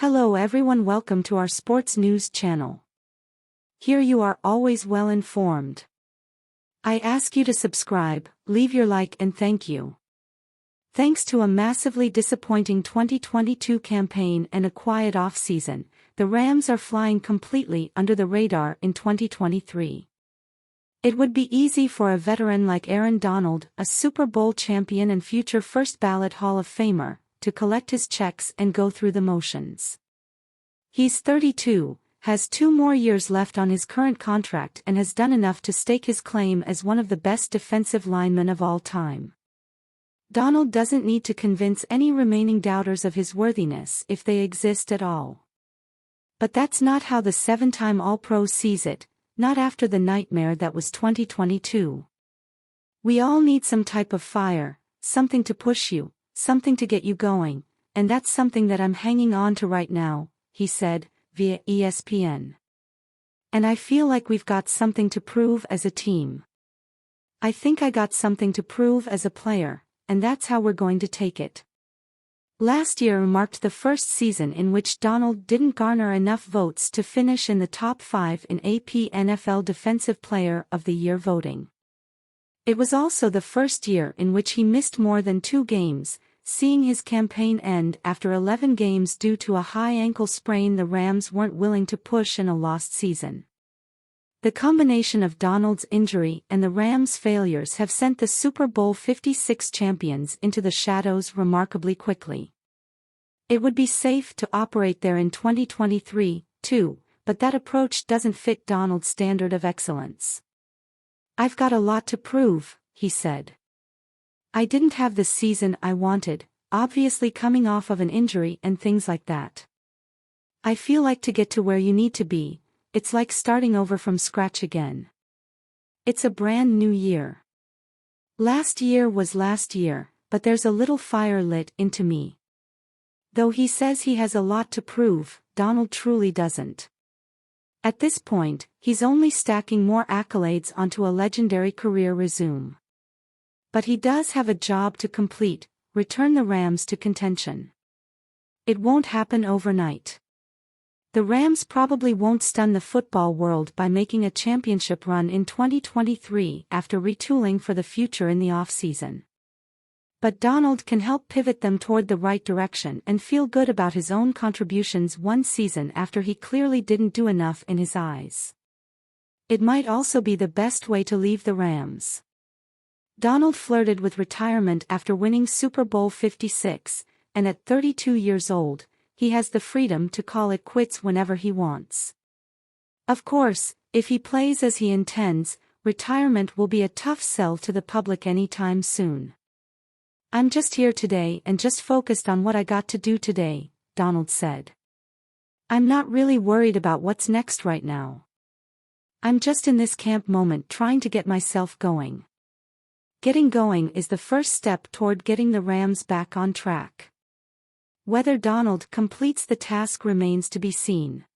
Hello everyone, welcome to our sports news channel. Here you are always well informed. I ask you to subscribe, leave your like and thank you. Thanks to a massively disappointing 2022 campaign and a quiet off-season, the Rams are flying completely under the radar in 2023. It would be easy for a veteran like Aaron Donald, a Super Bowl champion and future first-ballot Hall of Famer, to collect his checks and go through the motions. He's 32, has 2 more years left on his current contract and has done enough to stake his claim as one of the best defensive linemen of all time. Donald doesn't need to convince any remaining doubters of his worthiness if they exist at all. But that's not how the 7-time All-Pro sees it, not after the nightmare that was 2022. We all need some type of fire, something to push you, something to get you going, and that's something that I'm hanging on to right now, he said, via ESPN. And I feel like we've got something to prove as a team. I think I got something to prove as a player, and that's how we're going to take it. Last year marked the first season in which Donald didn't garner enough votes to finish in the top 5 in AP NFL Defensive Player of the Year voting. It was also the first year in which he missed more than 2 games, seeing his campaign end after 11 games due to a high ankle sprain the Rams weren't willing to push in a lost season. The combination of Donald's injury and the Rams' failures have sent the Super Bowl 56 champions into the shadows remarkably quickly. It would be safe to operate there in 2023, too, but that approach doesn't fit Donald's standard of excellence. I've got a lot to prove, he said. I didn't have the season I wanted, obviously coming off of an injury and things like that. I feel like to get to where you need to be, it's like starting over from scratch again. It's a brand new year. Last year was last year, but there's a little fire lit into me. Though he says he has a lot to prove, Donald truly doesn't. At this point, he's only stacking more accolades onto a legendary career resume. But he does have a job to complete, return the Rams to contention. It won't happen overnight. The Rams probably won't stun the football world by making a championship run in 2023 after retooling for the future in the offseason. But Donald can help pivot them toward the right direction and feel good about his own contributions one season after he clearly didn't do enough in his eyes. It might also be the best way to leave the Rams. Donald flirted with retirement after winning Super Bowl 56, and at 32 years old, he has the freedom to call it quits whenever he wants. Of course, if he plays as he intends, retirement will be a tough sell to the public anytime soon. I'm just here today and just focused on what I got to do today, Donald said. I'm not really worried about what's next right now. I'm just in this camp moment trying to get myself going. Getting going is the first step toward getting the Rams back on track. Whether Donald completes the task remains to be seen.